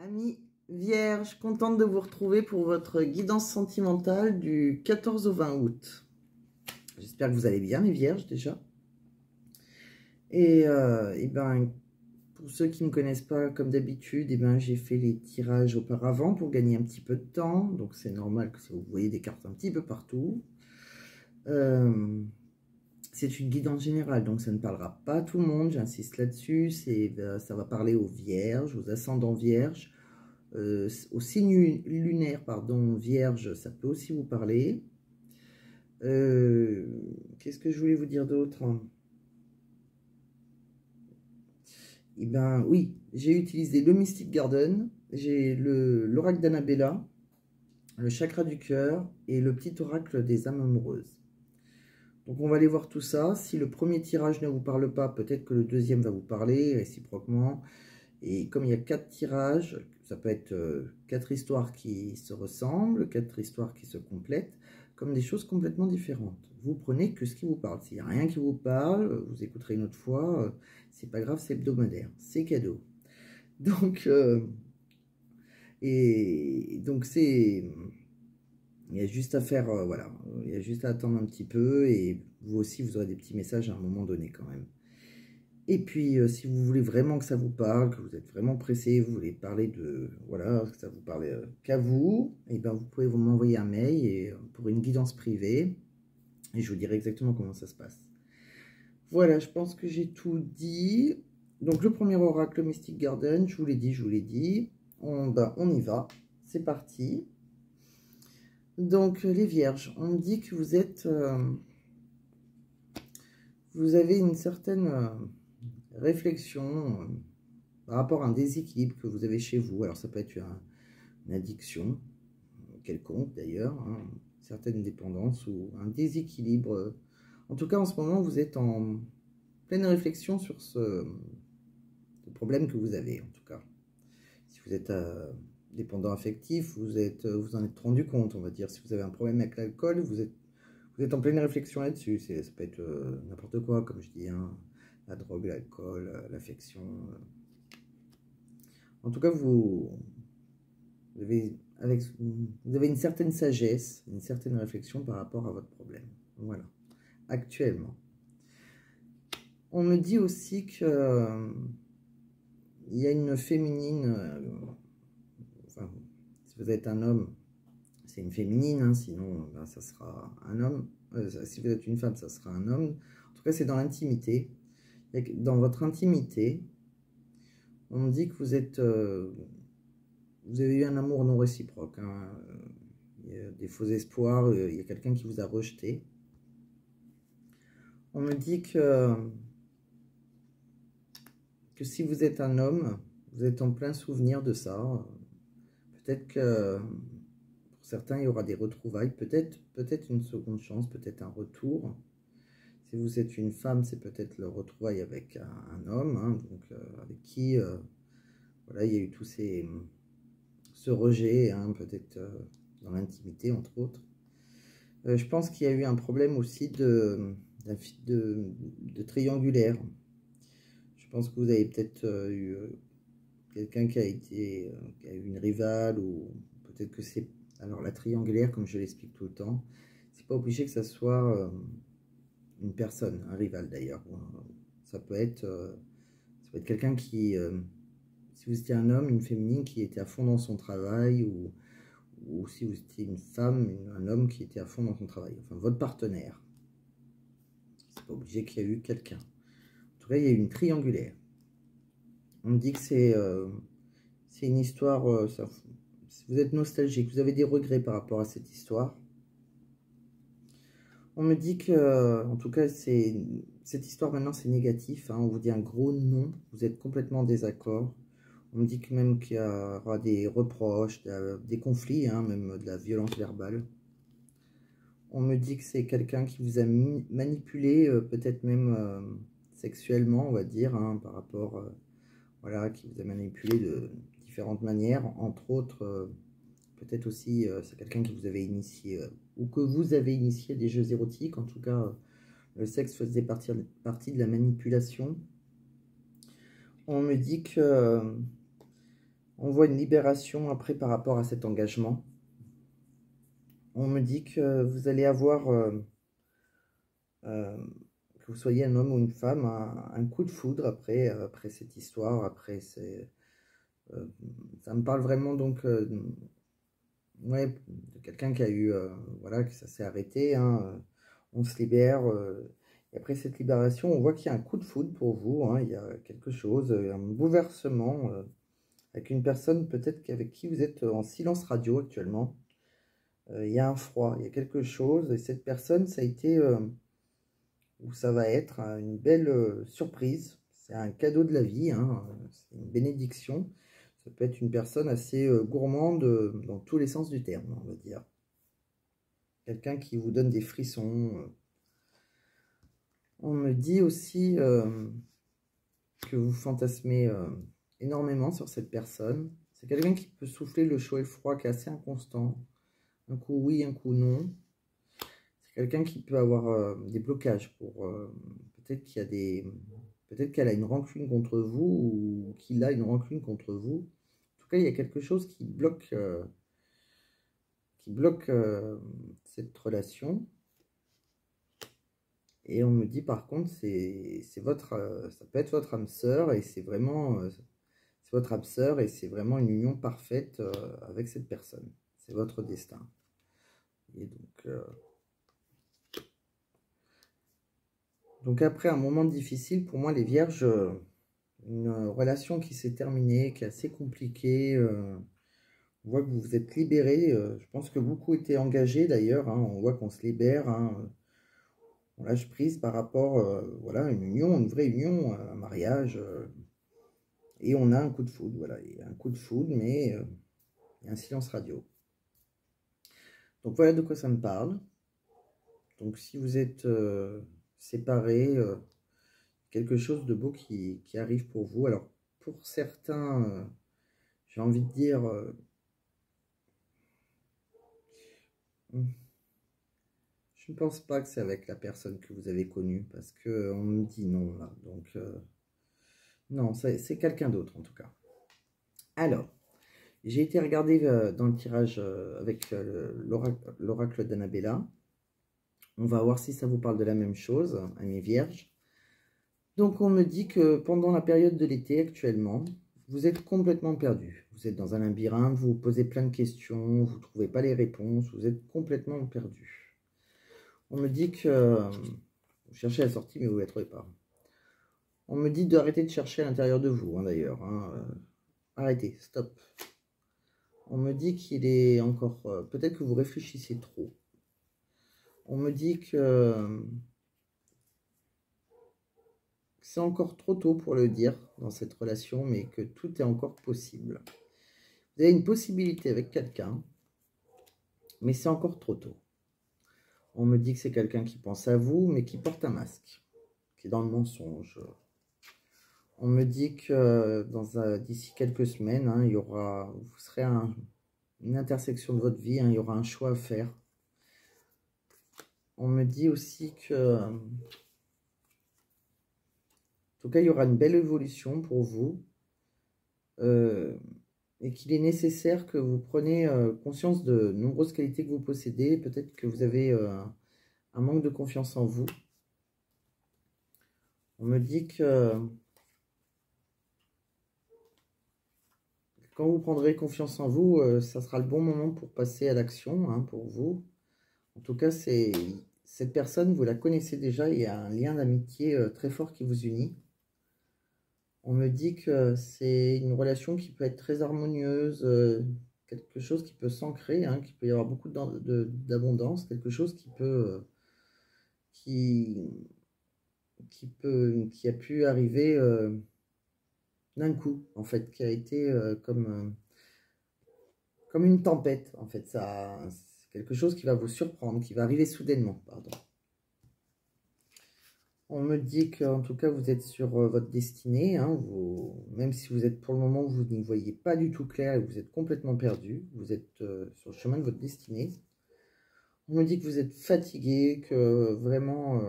Amis Vierge, contente de vous retrouver pour votre guidance sentimentale du 14 au 20 août. J'espère que vous allez bien les Vierges déjà. Et ben, pour ceux qui ne me connaissent pas, comme d'habitude, j'ai fait les tirages auparavant pour gagner un petit peu de temps. Donc c'est normal que vous voyez des cartes un petit peu partout. C'est une guidance générale, donc ça ne parlera pas à tout le monde, j'insiste là-dessus. Ça va parler aux Vierges, aux ascendants Vierges. Au signe lunaire, pardon, Vierge, ça peut aussi vous parler. Qu'est-ce que je voulais vous dire d'autre? Eh ben oui, j'ai utilisé le Mystic Garden, j'ai l'oracle d'Annabella, le chakra du cœur et le petit oracle des âmes amoureuses. Donc on va aller voir tout ça. Si le premier tirage ne vous parle pas, peut-être que le deuxième va vous parler, réciproquement. Et comme il y a 4 tirages, ça peut être 4 histoires qui se ressemblent, 4 histoires qui se complètent, comme des choses complètement différentes. Vous prenez que ce qui vous parle. S'il n'y a rien qui vous parle, vous écouterez une autre fois. C'est pas grave, c'est hebdomadaire. C'est cadeau. Donc, c'est... Il y a juste à faire, voilà. Il y a juste à attendre un petit peu. Et vous aussi, vous aurez des petits messages à un moment donné quand même. Et puis, si vous voulez vraiment que ça vous parle, que vous êtes vraiment pressé, vous voulez parler de... Voilà, que ça vous parle qu'à vous, et ben vous pouvez m'envoyer un mail et, pour une guidance privée. Et je vous dirai exactement comment ça se passe. Voilà, je pense que j'ai tout dit. Donc, le premier oracle, le Mystic Garden, je vous l'ai dit. On y va. C'est parti. Donc, les Vierges, on me dit que vous êtes... vous avez une certaine... réflexion par rapport à un déséquilibre que vous avez chez vous. Alors ça peut être une addiction quelconque d'ailleurs, hein, certaines dépendances ou un déséquilibre. En tout cas, en ce moment, vous êtes en pleine réflexion sur ce problème que vous avez, en tout cas. Si vous êtes dépendant affectif, vous en êtes rendu compte, on va dire. Si vous avez un problème avec l'alcool, vous êtes en pleine réflexion là-dessus. Ça peut être n'importe quoi, comme je dis, hein. La drogue, l'alcool, l'affection. En tout cas, vous avez une certaine sagesse, une certaine réflexion par rapport à votre problème. Voilà, actuellement. On me dit aussi que il y a une féminine, enfin, si vous êtes un homme, c'est une féminine, hein, sinon ben, ça sera un homme. Si vous êtes une femme, ça sera un homme. En tout cas, c'est dans l'intimité. Dans votre intimité, on me dit que vous êtes... vous avez eu un amour non réciproque. Hein. Il y a des faux espoirs. Il y a quelqu'un qui vous a rejeté. On me dit que si vous êtes un homme, vous êtes en plein souvenir de ça. Peut-être que pour certains, il y aura des retrouvailles. Peut-être une seconde chance, peut-être un retour. Si vous êtes une femme, c'est peut-être le retrouvaille avec un homme, hein, donc avec qui voilà, il y a eu tout ce rejet, hein, peut-être dans l'intimité, entre autres. Je pense qu'il y a eu un problème aussi de triangulaire. Je pense que vous avez peut-être eu quelqu'un qui a eu une rivale, ou peut-être que c'est... Alors la triangulaire, comme je l'explique tout le temps, c'est pas obligé que ça soit une personne, un rival d'ailleurs. Ça peut être quelqu'un qui... si vous étiez un homme, une féminine qui était à fond dans son travail, ou si vous étiez une femme, un homme qui était à fond dans son travail. Enfin, votre partenaire. C'est pas obligé qu'il y ait eu quelqu'un. En tout cas, il y a eu une triangulaire. On me dit que c'est une histoire... vous êtes nostalgique, vous avez des regrets par rapport à cette histoire. On me dit que, en tout cas, cette histoire maintenant, c'est négatif. Hein, on vous dit un gros non, vous êtes complètement en désaccord. On me dit que même qu'il y aura des reproches, des conflits, hein, même de la violence verbale. On me dit que c'est quelqu'un qui vous a manipulé, peut-être même sexuellement, on va dire, hein, par rapport, voilà, qui vous a manipulé de différentes manières. Entre autres, peut-être aussi, c'est quelqu'un qui vous avait initié, ou que vous avez initié des jeux érotiques. En tout cas, le sexe faisait partie de la manipulation. On me dit que... On voit une libération après par rapport à cet engagement. On me dit que vous allez avoir, que vous soyez un homme ou une femme, un coup de foudre après cette histoire, ça me parle vraiment donc ouais, de quelqu'un qui a eu, voilà, que ça s'est arrêté, hein, on se libère, et après cette libération, on voit qu'il y a un coup de foudre pour vous, hein, il y a quelque chose, un bouleversement, avec une personne peut-être avec qui vous êtes en silence radio actuellement. Il y a un froid, il y a quelque chose, et cette personne, ça a été, ou ça va être une belle surprise. C'est un cadeau de la vie, hein, c'est une bénédiction. Ça peut être une personne assez gourmande dans tous les sens du terme, on va dire. Quelqu'un qui vous donne des frissons. On me dit aussi que vous fantasmez énormément sur cette personne. C'est quelqu'un qui peut souffler le chaud et le froid, qui est assez inconstant. Un coup oui, un coup non. C'est quelqu'un qui peut avoir des blocages pour... peut-être qu'il y a des... Peut-être qu'elle a une rancune contre vous ou qu'il a une rancune contre vous. En tout cas, il y a quelque chose qui bloque cette relation. Et on me dit par contre, c'est votre, ça peut être votre âme sœur et c'est vraiment, c'est votre âme sœur et c'est vraiment une union parfaite avec cette personne. C'est votre destin. Et donc après un moment difficile, pour moi les vierges, une relation qui s'est terminée, qui est assez compliquée, on voit que vous vous êtes libérés, je pense que beaucoup étaient engagés d'ailleurs, hein, on voit qu'on se libère, hein, on lâche prise par rapport voilà, à une union, une vraie union, un mariage, et on a un coup de foudre, voilà, il y a un coup de foudre, mais il y a un silence radio. Donc voilà de quoi ça me parle. Donc si vous êtes séparés, quelque chose de beau qui arrive pour vous. Alors pour certains, j'ai envie de dire, je ne pense pas que c'est avec la personne que vous avez connue, parce qu'on me dit non là. Donc non, c'est quelqu'un d'autre en tout cas. Alors, j'ai été regarder dans le tirage avec l'oracle d'Annabella. On va voir si ça vous parle de la même chose, amis vierges. Donc on me dit que pendant la période de l'été actuellement, vous êtes complètement perdu. Vous êtes dans un labyrinthe, vous vous posez plein de questions, vous ne trouvez pas les réponses, vous êtes complètement perdu. On me dit que vous cherchez la sortie mais vous ne la trouvez pas. On me dit d'arrêter de chercher à l'intérieur de vous, hein, d'ailleurs. Hein. Arrêtez, stop. On me dit qu'il est encore... peut-être que vous réfléchissez trop. On me dit que c'est encore trop tôt pour le dire dans cette relation, mais que tout est encore possible. Vous avez une possibilité avec quelqu'un, mais c'est encore trop tôt. On me dit que c'est quelqu'un qui pense à vous, mais qui porte un masque, qui est dans le mensonge. On me dit que d'ici quelques semaines, hein, vous serez à une intersection de votre vie, hein, il y aura un choix à faire. On me dit aussi que, en tout cas, il y aura une belle évolution pour vous. Et qu'il est nécessaire que vous preniez conscience de nombreuses qualités que vous possédez. Peut-être que vous avez un manque de confiance en vous. On me dit que quand vous prendrez confiance en vous, ça sera le bon moment pour passer à l'action, hein, pour vous. En tout cas, cette personne, vous la connaissez déjà, il y a un lien d'amitié très fort qui vous unit. On me dit que c'est une relation qui peut être très harmonieuse, quelque chose qui peut s'ancrer, hein, qu'il peut y avoir beaucoup d'abondance, quelque chose qui peut, qui a pu arriver d'un coup, en fait, qui a été comme une tempête, en fait. C'est quelque chose qui va vous surprendre, qui va arriver soudainement, pardon. On me dit qu'en tout cas, vous êtes sur votre destinée. Hein, même si vous êtes pour le moment, vous n'y voyez pas du tout clair et vous êtes complètement perdu. Vous êtes sur le chemin de votre destinée. On me dit que vous êtes fatigué, que vraiment,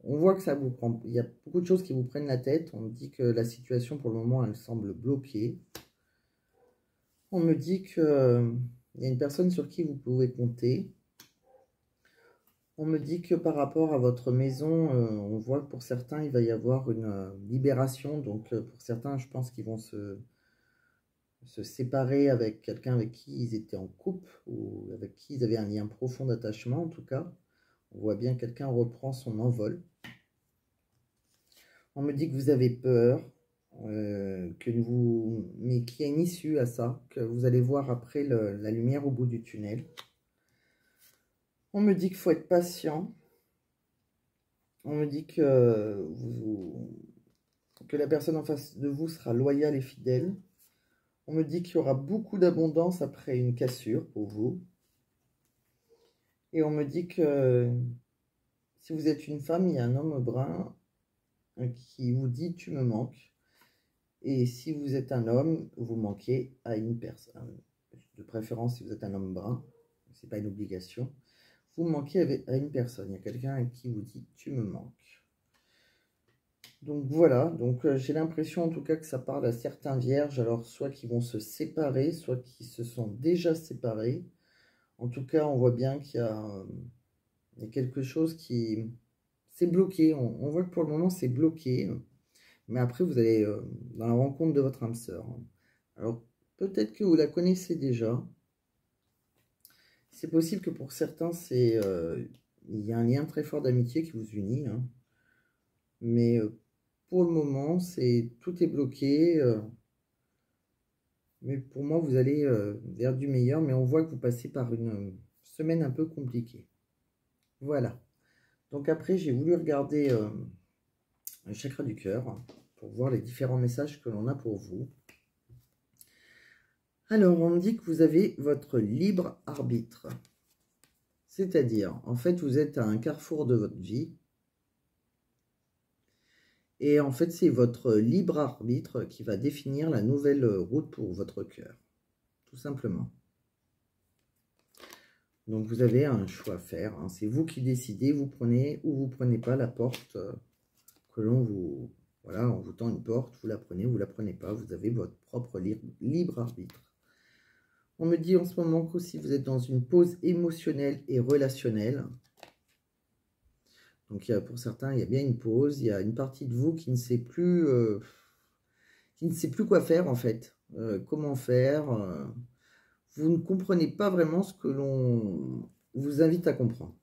on voit que ça vous prend. Il y a beaucoup de choses qui vous prennent la tête. On me dit que la situation pour le moment, elle semble bloquée. On me dit qu'il y a une personne sur qui vous pouvez compter. On me dit que par rapport à votre maison, on voit que pour certains, il va y avoir une libération. Donc, pour certains, je pense qu'ils vont se séparer avec quelqu'un avec qui ils étaient en couple ou avec qui ils avaient un lien profond d'attachement, en tout cas. On voit bien que quelqu'un reprend son envol. On me dit que vous avez peur, mais qu'il y a une issue à ça, que vous allez voir après la lumière au bout du tunnel. On me dit qu'il faut être patient. On me dit que la personne en face de vous sera loyale et fidèle. On me dit qu'il y aura beaucoup d'abondance après une cassure pour vous. Et on me dit que si vous êtes une femme, il y a un homme brun qui vous dit « tu me manques ». Et si vous êtes un homme, vous manquez à une personne. De préférence, si vous êtes un homme brun, ce n'est pas une obligation. Vous manquez à une personne. Il y a quelqu'un qui vous dit « tu me manques ». Donc voilà, donc j'ai l'impression en tout cas que ça parle à certains vierges, alors soit qui vont se séparer, soit qui se sont déjà séparés. En tout cas, on voit bien qu'il y a quelque chose qui s'est bloqué. On voit que pour le moment, c'est bloqué. Mais après, vous allez dans la rencontre de votre âme sœur. Alors, peut-être que vous la connaissez déjà. C'est possible que pour certains, il y a un lien très fort d'amitié qui vous unit. Hein. Mais pour le moment, tout est bloqué. Mais pour moi, vous allez vers du meilleur. Mais on voit que vous passez par une semaine un peu compliquée. Voilà. Donc après, j'ai voulu regarder le chakra du cœur pour voir les différents messages que l'on a pour vous. Alors, on me dit que vous avez votre libre arbitre. C'est-à-dire, en fait, vous êtes à un carrefour de votre vie. Et en fait, c'est votre libre arbitre qui va définir la nouvelle route pour votre cœur. Tout simplement. Donc, vous avez un choix à faire. Hein. C'est vous qui décidez, vous prenez ou vous ne prenez pas la porte que l'on vous... Voilà, on vous tend une porte, vous la prenez ou vous ne la prenez pas. Vous avez votre propre libre arbitre. On me dit en ce moment qu'aussi vous êtes dans une pause émotionnelle et relationnelle. Donc pour certains, il y a bien une pause. Il y a une partie de vous qui ne sait plus, quoi faire en fait. Comment faire. Vous ne comprenez pas vraiment ce que l'on vous invite à comprendre.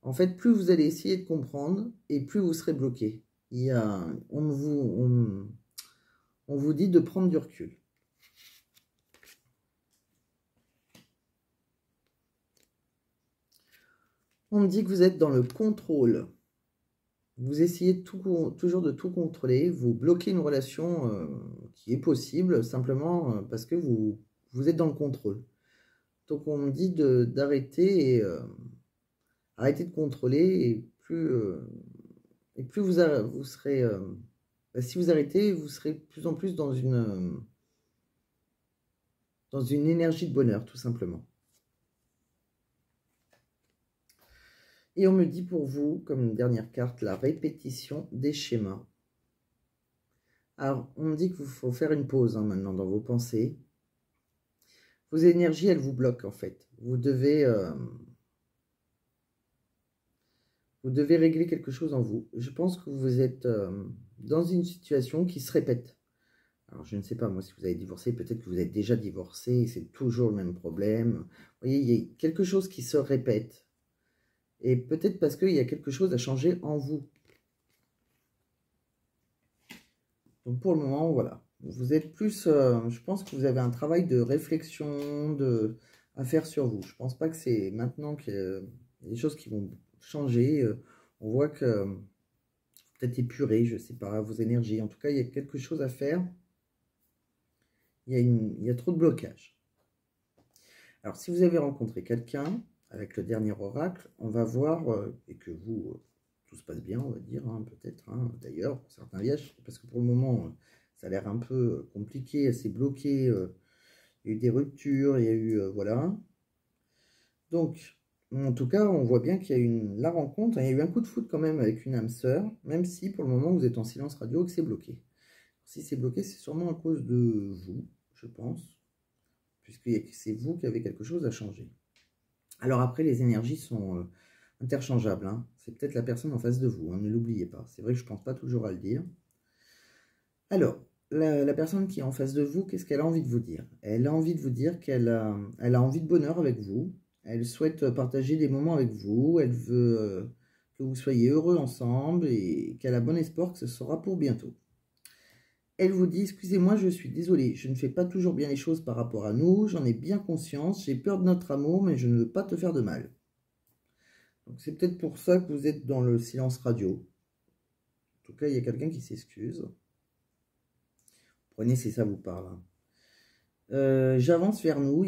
En fait, plus vous allez essayer de comprendre et plus vous serez bloqué. On vous dit de prendre du recul. On me dit que vous êtes dans le contrôle. Vous essayez toujours de tout contrôler. Vous bloquez une relation qui est possible simplement parce que vous êtes dans le contrôle. Donc on me dit d'arrêter arrêter de contrôler et plus vous serez... si vous arrêtez, vous serez de plus en plus dans une énergie de bonheur, tout simplement. Et on me dit pour vous, comme une dernière carte, la répétition des schémas. Alors, on me dit qu'il faut faire une pause hein, maintenant dans vos pensées. Vos énergies, elles vous bloquent en fait. Vous devez régler quelque chose en vous. Je pense que vous êtes dans une situation qui se répète. Alors, je ne sais pas, moi, si vous avez divorcé, peut-être que vous êtes déjà divorcé, et c'est toujours le même problème. Vous voyez, il y a quelque chose qui se répète. Et peut-être parce qu'il y a quelque chose à changer en vous. Donc, pour le moment, voilà. Vous êtes plus... je pense que vous avez un travail de réflexion à faire sur vous. Je ne pense pas que c'est maintenant qu'il y a des choses qui vont changer. On voit que peut-être épurer, je ne sais pas, vos énergies. En tout cas, il y a quelque chose à faire. Il y a trop de blocage. Alors, si vous avez rencontré quelqu'un, avec le dernier oracle, on va voir, et que vous, tout se passe bien, on va dire, hein, peut-être, hein, d'ailleurs, pour certains vierges, parce que pour le moment, ça a l'air un peu compliqué, assez bloqué, il y a eu des ruptures, il y a eu, voilà. Donc, en tout cas, on voit bien qu'il y a eu la rencontre, il y a eu un coup de foudre quand même avec une âme sœur, même si pour le moment, vous êtes en silence radio et que c'est bloqué. Si c'est bloqué, c'est sûrement à cause de vous, je pense, puisque c'est vous qui avez quelque chose à changer. Alors après, les énergies sont interchangeables, hein. C'est peut-être la personne en face de vous, hein, ne l'oubliez pas. C'est vrai que je ne pense pas toujours à le dire. Alors, la personne qui est en face de vous, qu'est-ce qu'elle a envie de vous dire? Elle a envie de vous dire qu'elle a envie de bonheur avec vous. Elle souhaite partager des moments avec vous. Elle veut que vous soyez heureux ensemble et qu'elle a bon espoir que ce sera pour bientôt. Elle vous dit, excusez-moi, je suis désolée, je ne fais pas toujours bien les choses par rapport à nous, j'en ai bien conscience, j'ai peur de notre amour, mais je ne veux pas te faire de mal. Donc c'est peut-être pour ça que vous êtes dans le silence radio. En tout cas, il y a quelqu'un qui s'excuse. Prenez si ça vous parle, hein. J'avance vers nous,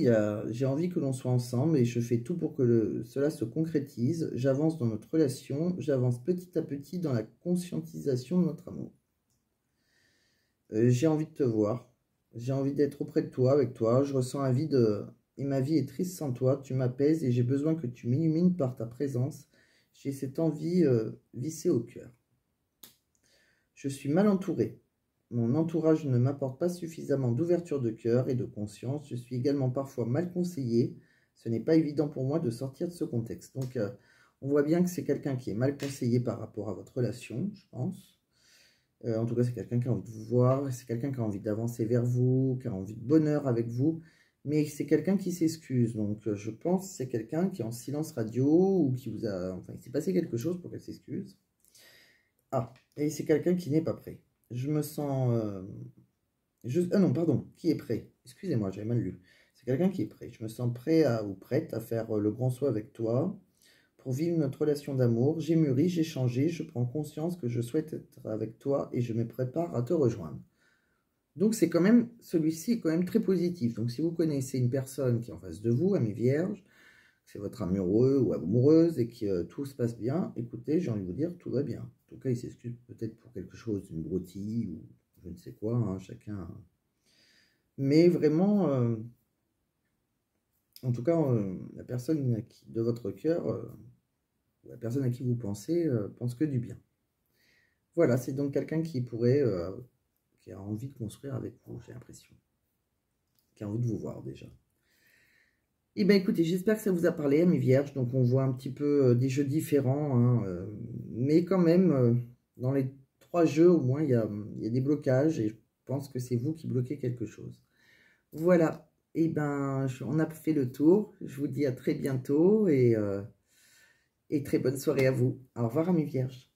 j'ai envie que l'on soit ensemble et je fais tout pour que cela se concrétise. J'avance dans notre relation, j'avance petit à petit dans la conscientisation de notre amour. J'ai envie de te voir, j'ai envie d'être auprès de toi, avec toi, je ressens un vide et ma vie est triste sans toi, tu m'apaises et j'ai besoin que tu m'illumines par ta présence. J'ai cette envie vissée au cœur. Je suis mal entourée. Mon entourage ne m'apporte pas suffisamment d'ouverture de cœur et de conscience. Je suis également parfois mal conseillée. Ce n'est pas évident pour moi de sortir de ce contexte. Donc, on voit bien que c'est quelqu'un qui est mal conseillé par rapport à votre relation, je pense. En tout cas, c'est quelqu'un qui a envie de vous voir. C'est quelqu'un qui a envie d'avancer vers vous, qui a envie de bonheur avec vous. Mais c'est quelqu'un qui s'excuse. Donc, je pense que c'est quelqu'un qui est en silence radio ou qui vous a... Enfin, il s'est passé quelque chose pour qu'elle s'excuse. Ah, et c'est quelqu'un qui n'est pas prêt. Je me sens... Ah non, pardon, qui est prêt? Excusez-moi, j'avais mal lu. C'est quelqu'un qui est prêt. Je me sens prêt ou prête à faire le grand saut avec toi pour vivre notre relation d'amour. J'ai mûri, j'ai changé, je prends conscience que je souhaite être avec toi et je me prépare à te rejoindre. Donc c'est quand même, celui-ci est quand même très positif. Donc si vous connaissez une personne qui est en face de vous, amie vierge, c'est votre amoureux ou amoureuse et que tout se passe bien, écoutez, j'ai envie de vous dire, tout va bien. En tout cas, il s'excuse peut-être pour quelque chose, une broutille ou je ne sais quoi, hein, chacun. Mais vraiment, en tout cas, la personne de votre cœur, la personne à qui vous pensez, pense que du bien. Voilà, c'est donc quelqu'un qui pourrait, qui a envie de construire avec vous, j'ai l'impression. Qui a envie de vous voir déjà. Eh bien écoutez, j'espère que ça vous a parlé, mes vierges. Donc on voit un petit peu des jeux différents, hein, mais quand même, dans les 3 jeux, au moins, il y a des blocages et je pense que c'est vous qui bloquez quelque chose. Voilà, et ben on a fait le tour. Je vous dis à très bientôt et très bonne soirée à vous. Au revoir, mes vierges.